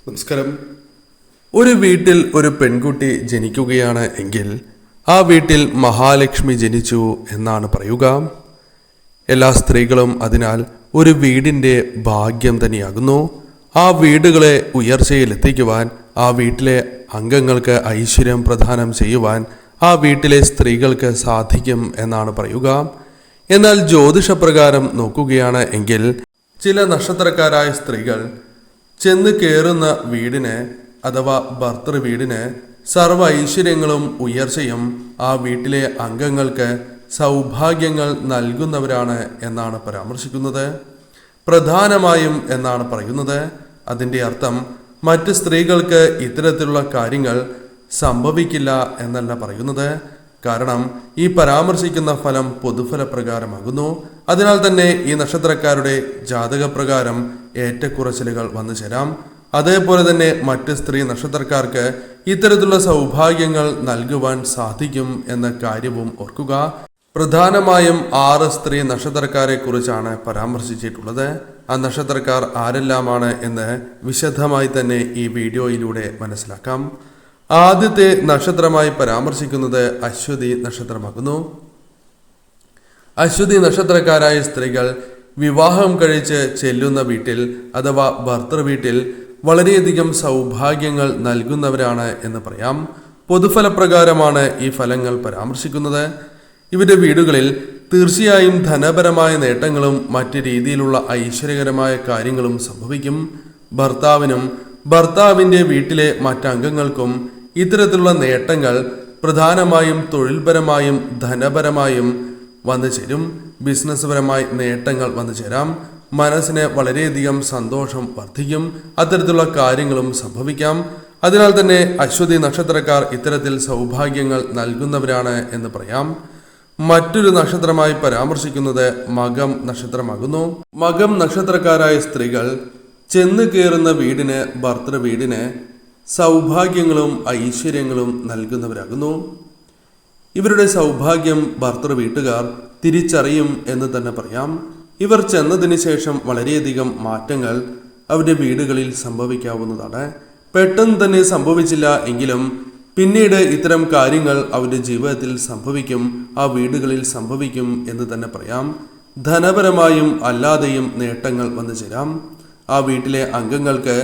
നമസ്കാരം. ഒരു വീട്ടിൽ ഒരു പെൺകുട്ടി ജനിക്കുകയാണ് എങ്കിൽ ആ വീട്ടിൽ മഹാലക്ഷ്മി ജനിച്ചു എന്നാണ് പറയുക. എല്ലാ സ്ത്രീകളും അതിനാൽ ഒരു വീടിൻ്റെ ഭാഗ്യം തന്നെയാകുന്നു. ആ വീടുകളെ ഉയർച്ചയിലെത്തിക്കുവാൻ, ആ വീട്ടിലെ അംഗങ്ങൾക്ക് ഐശ്വര്യം പ്രദാനം ചെയ്യുവാൻ ആ വീട്ടിലെ സ്ത്രീകൾക്ക് സാധിക്കും എന്നാണ് പറയുക. എന്നാൽ ജ്യോതിഷപ്രകാരം നോക്കുകയാണ് എങ്കിൽ ചില നക്ഷത്രക്കാരായ സ്ത്രീകൾ ചെന്ന് കയറുന്ന വീടിന് അഥവാ ഭർത്തൃ വീടിന് സർവ്വ ഐശ്വര്യങ്ങളും ഉയർച്ചയും ആ വീട്ടിലെ അംഗങ്ങൾക്ക് സൗഭാഗ്യങ്ങൾ നൽകുന്നവരാണ് എന്നാണ് പരാമർശിക്കുന്നത്. പ്രധാനമായും എന്നാണ് പറയുന്നത്. അതിൻ്റെ അർത്ഥം മറ്റ് സ്ത്രീകൾക്ക് ഇത്തരത്തിലുള്ള കാര്യങ്ങൾ സംഭവിക്കില്ല എന്നല്ല പറയുന്നത്. കാരണം ഈ പരാമർശിക്കുന്ന ഫലം പൊതുഫല പ്രകാരമാകുന്നു. അതിനാൽ തന്നെ ഈ നക്ഷത്രക്കാരുടെ ജാതകപ്രകാരം ഏറ്റക്കുറച്ചിലുകൾ വന്നു ചേരാം. അതേപോലെ തന്നെ മറ്റ് സ്ത്രീ നക്ഷത്രക്കാർക്ക് ഇത്തരത്തിലുള്ള സൗഭാഗ്യങ്ങൾ നൽകുവാൻ സാധിക്കും എന്ന കാര്യവും ഓർക്കുക. പ്രധാനമായും 6 സ്ത്രീ നക്ഷത്രക്കാരെ കുറിച്ചാണ് പരാമർശിച്ചിട്ടുള്ളത്. ആ നക്ഷത്രക്കാർ ആരെല്ലാമാണ് എന്ന് വിശദമായി തന്നെ ഈ വീഡിയോയിലൂടെ മനസ്സിലാക്കാം. ആദ്യത്തെ നക്ഷത്രമായി പരാമർശിക്കുന്നത് അശ്വതി നക്ഷത്രമാകുന്നു. അശ്വതി നക്ഷത്രക്കാരായ സ്ത്രീകൾ വിവാഹം കഴിച്ച് ചെല്ലുന്ന വീട്ടിൽ അഥവാ ഭർത്തൃ വീട്ടിൽ വളരെയധികം സൗഭാഗ്യങ്ങൾ നൽകുന്നവരാണ് എന്ന് പറയാം. പൊതുഫലപ്രകാരമാണ് ഈ ഫലങ്ങൾ പരാമർശിക്കുന്നത്. ഇവരുടെ വീടുകളിൽ തീർച്ചയായും ധനപരമായ നേട്ടങ്ങളും മറ്റ് രീതിയിലുള്ള ഐശ്വര്യകരമായ കാര്യങ്ങളും സംഭവിക്കും. ഭർത്താവിനും ഭർത്താവിൻ്റെ വീട്ടിലെ മറ്റംഗങ്ങൾക്കും ഇത്തരത്തിലുള്ള നേട്ടങ്ങൾ പ്രധാനമായും തൊഴിൽപരമായും ധനപരമായും വന്നു ചേരും. ബിസിനസ് പരമായി നേട്ടങ്ങൾ വന്നു ചേരാം. മനസ്സിന് വളരെയധികം സന്തോഷം വർദ്ധിക്കും. അത്തരത്തിലുള്ള കാര്യങ്ങളും സംഭവിക്കാം. അതിനാൽ തന്നെ അശ്വതി നക്ഷത്രക്കാർ ഇത്തരത്തിൽ സൗഭാഗ്യങ്ങൾ നൽകുന്നവരാണ് എന്ന് പറയാം. മറ്റൊരു നക്ഷത്രമായി പരാമർശിക്കുന്നത് മകം നക്ഷത്രമാകുന്നു. മകം നക്ഷത്രക്കാരായ സ്ത്രീകൾ ചെന്ന് കയറുന്ന വീടിന് ഭർത്തൃ വീടിന് സൗഭാഗ്യങ്ങളും ഐശ്വര്യങ്ങളും നൽകുന്നവരാകുന്നു. ഇവരുടെ സൗഭാഗ്യം ഭർത്തൃ വീട്ടുകാർ തിരിച്ചറിയും എന്ന് തന്നെ പറയാം. ഇവർ ചെന്നതിന് ശേഷം വളരെയധികം മാറ്റങ്ങൾ അവരുടെ വീടുകളിൽ സംഭവിക്കാവുന്നതാണ്. പെട്ടെന്ന് തന്നെ സംഭവിച്ചില്ല എങ്കിലും പിന്നീട് ഇത്തരം കാര്യങ്ങൾ അവരുടെ ജീവിതത്തിൽ സംഭവിക്കും, ആ വീടുകളിൽ സംഭവിക്കും എന്ന് തന്നെ പറയാം. ധനപരമായും അല്ലാതെയും നേട്ടങ്ങൾ വന്നു ചേരാം. ആ വീട്ടിലെ അംഗങ്ങൾക്ക്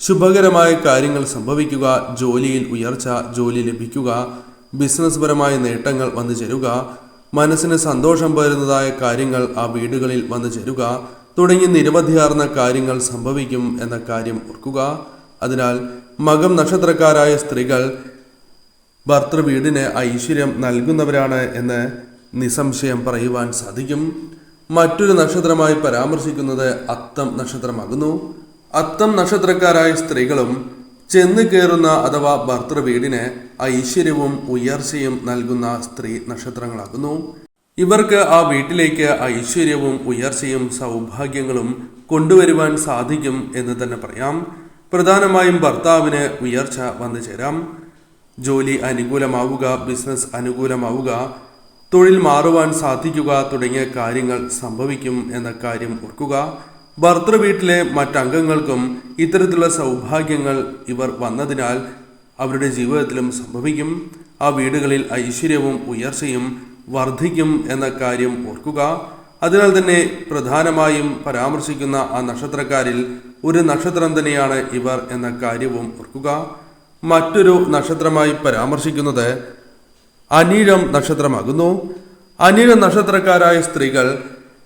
ശുഭകരമായ കാര്യങ്ങൾ സംഭവിക്കുക, ജോലിയിൽ ഉയർച്ച, ജോലി ലഭിക്കുക, ബിസിനസ് പരമായ നേട്ടങ്ങൾ വന്നു ചേരുക, മനസ്സിന് സന്തോഷം പകരുന്നതായ കാര്യങ്ങൾ ആ വീടുകളിൽ വന്നു ചേരുക തുടങ്ങി നിരവധിയാർന്ന കാര്യങ്ങൾ സംഭവിക്കും എന്ന കാര്യം ഓർക്കുക. അതിനാൽ മകം നക്ഷത്രക്കാരായ സ്ത്രീകൾ ഭർത്തൃ വീടിന് ഐശ്വര്യം നൽകുന്നവരാണ് എന്ന് നിസ്സംശയം പറയുവാൻ സാധിക്കും. മറ്റൊരു നക്ഷത്രമായി പരാമർശിക്കുന്നത് അത്തം നക്ഷത്രമാകുന്നു. അത്തം നക്ഷത്രക്കാരായ സ്ത്രീകളും ചെന്ന് കയറുന്ന അഥവാ ഭർത്തൃ വീടിന് ഐശ്വര്യവും ഉയർച്ചയും നൽകുന്ന സ്ത്രീ നക്ഷത്രങ്ങളാകുന്നു. ഇവർക്ക് ആ വീട്ടിലേക്ക് ഐശ്വര്യവും ഉയർച്ചയും സൗഭാഗ്യങ്ങളും കൊണ്ടുവരുവാൻ സാധിക്കും എന്ന് തന്നെ പറയാം. പ്രധാനമായും ഭർത്താവിന് ഉയർച്ച വന്നു ചേരാം. ജോലി അനുകൂലമാവുക, ബിസിനസ് അനുകൂലമാവുക, തൊഴിൽ മാറുവാൻ സാധിക്കുക തുടങ്ങിയ കാര്യങ്ങൾ സംഭവിക്കും എന്ന കാര്യം ഓർക്കുക. ഭർത്തൃ വീട്ടിലെ മറ്റംഗങ്ങൾക്കും ഇത്തരത്തിലുള്ള സൗഭാഗ്യങ്ങൾ ഇവർ വന്നതിനാൽ അവരുടെ ജീവിതത്തിലും സംഭവിക്കും. ആ വീടുകളിൽ ഐശ്വര്യവും ഉയർച്ചയും വർദ്ധിക്കും എന്ന കാര്യം ഓർക്കുക. അതിനാൽ തന്നെ പ്രധാനമായും പരാമർശിക്കുന്ന ആ നക്ഷത്രക്കാരിൽ ഒരു നക്ഷത്രം തന്നെയാണ് ഇവർ എന്ന കാര്യവും ഓർക്കുക. മറ്റൊരു നക്ഷത്രമായി പരാമർശിക്കുന്നത് അനിഴം നക്ഷത്രമാകുന്നു. അനിഴം നക്ഷത്രക്കാരായ സ്ത്രീകൾ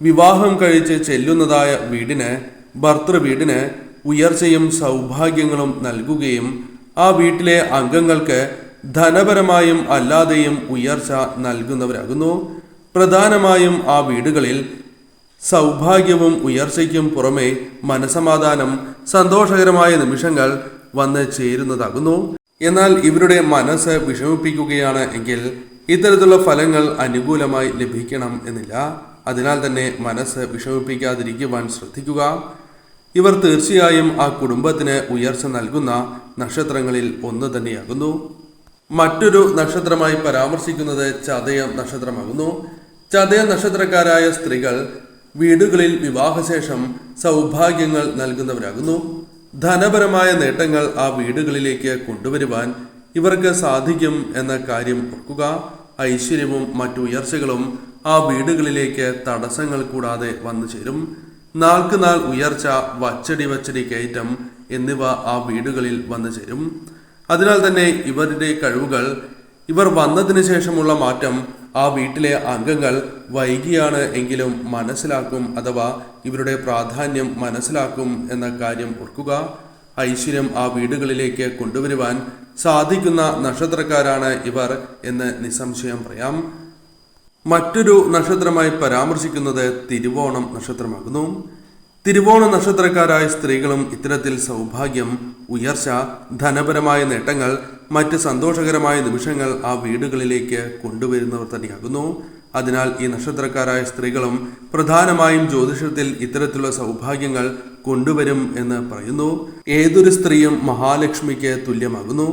വിവാഹം കഴിച്ച് ചെല്ലുന്നതായ വീടിന് ഭർത്തൃ വീടിന് ഉയർച്ചയും സൗഭാഗ്യങ്ങളും നൽകുകയും ആ വീട്ടിലെ അംഗങ്ങൾക്ക് ധനപരമായും അല്ലാതെയും ഉയർച്ച നൽകുന്നവരാകുന്നു. പ്രധാനമായും ആ വീടുകളിൽ സൗഭാഗ്യവും ഉയർച്ചയ്ക്കും പുറമെ മനസമാധാനം, സന്തോഷകരമായ നിമിഷങ്ങൾ വന്ന് ചേരുന്നതാകുന്നു. എന്നാൽ ഇവരുടെ മനസ്സ് വിഷമിപ്പിക്കുകയാണ് എങ്കിൽ ഇത്തരത്തിലുള്ള ഫലങ്ങൾ അനുകൂലമായി ലഭിക്കണം എന്നില്ല. അതിനാൽ തന്നെ മനസ്സ് വിഷമിപ്പിക്കാതിരിക്കുവാൻ ശ്രദ്ധിക്കുക. ഇവർ തീർച്ചയായും ആ കുടുംബത്തിന് ഉയർച്ച നൽകുന്ന നക്ഷത്രങ്ങളിൽ ഒന്ന് തന്നെയാകുന്നു. മറ്റൊരു നക്ഷത്രമായി പരാമർശിക്കുന്നത് ചതയം നക്ഷത്രമാകുന്നു. ചതയ നക്ഷത്രക്കാരായ സ്ത്രീകൾ വീടുകളിൽ വിവാഹശേഷം സൗഭാഗ്യങ്ങൾ നൽകുന്നവരാകുന്നു. ധനപരമായ നേട്ടങ്ങൾ ആ വീടുകളിലേക്ക് കൊണ്ടുവരുവാൻ ഇവർക്ക് സാധിക്കും എന്ന കാര്യം ഓർക്കുക. ഐശ്വര്യവും മറ്റു ഉയർച്ചകളും ആ വീടുകളിലേക്ക് തടസ്സങ്ങൾ കൂടാതെ വന്നു ചേരും. നാൾക്ക് നാൾ ഉയർച്ച, വച്ചടി കയറ്റം എന്നിവ ആ വീടുകളിൽ വന്നു ചേരും. അതിനാൽ തന്നെ ഇവരുടെ കഴിവുകൾ, ഇവർ വന്നതിന് ശേഷമുള്ള മാറ്റം ആ വീട്ടിലെ അംഗങ്ങൾ വൈകിയാണ് എങ്കിലും മനസ്സിലാക്കും, അഥവാ ഇവരുടെ പ്രാധാന്യം മനസ്സിലാക്കും എന്ന കാര്യം ഓർക്കുക. ഐശ്വര്യം ആ വീടുകളിലേക്ക് കൊണ്ടുവരുവാൻ സാധിക്കുന്ന നക്ഷത്രക്കാരാണ് ഇവർ എന്ന് നിസ്സംശയം പറയാം. മറ്റൊരു നക്ഷത്രമായി പരാമർശിക്കുന്നത് തിരുവോണം നക്ഷത്രമാകുന്നു. തിരുവോണ നക്ഷത്രക്കാരായ സ്ത്രീകളും ഇത്തരത്തിൽ സൗഭാഗ്യം, ഉയർച്ച, ധനപരമായ നേട്ടങ്ങൾ, മറ്റ് സന്തോഷകരമായ നിമിഷങ്ങൾ ആ വീടുകളിലേക്ക് കൊണ്ടുവരുന്നവർ തന്നെയാകുന്നു. അതിനാൽ ഈ നക്ഷത്രക്കാരായ സ്ത്രീകളും പ്രധാനമായും ജ്യോതിഷത്തിൽ ഇത്തരത്തിലുള്ള സൗഭാഗ്യങ്ങൾ കൊണ്ടുവരും എന്ന് പറയുന്നു. ഏതൊരു സ്ത്രീയും മഹാലക്ഷ്മിക്ക് തുല്യമാകുന്നു.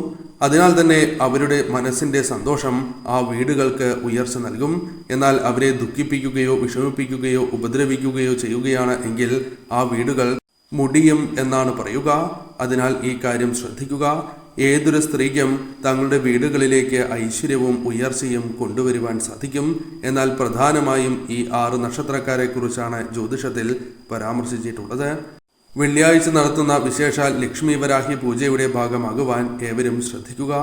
അതിനാൽ തന്നെ അവരുടെ മനസ്സിന്റെ സന്തോഷം ആ വീടുകൾക്ക് ഉയർച്ച നൽകും. എന്നാൽ അവരെ ദുഃഖിപ്പിക്കുകയോ വിഷമിപ്പിക്കുകയോ ഉപദ്രവിക്കുകയോ ചെയ്യുകയാണ് എങ്കിൽ ആ വീടുകൾ മുടിയും എന്നാണ് പറയുക. അതിനാൽ ഈ കാര്യം ശ്രദ്ധിക്കുക. ഏതൊരു സ്ത്രീക്കും തങ്ങളുടെ വീടുകളിലേക്ക് ഐശ്വര്യവും ഉയർച്ചയും കൊണ്ടുവരുവാൻ സാധിക്കും. എന്നാൽ പ്രധാനമായും ഈ 6 നക്ഷത്രക്കാരെ കുറിച്ചാണ് ജ്യോതിഷത്തിൽ പരാമർശിച്ചിട്ടുള്ളത്. വെള്ളിയാഴ്ച നടത്തുന്ന വിശേഷാൽ ലക്ഷ്മി വരാഹി പൂജയുടെ ഭാഗമാകുവാൻ ഏവരും ശ്രദ്ധിക്കുക.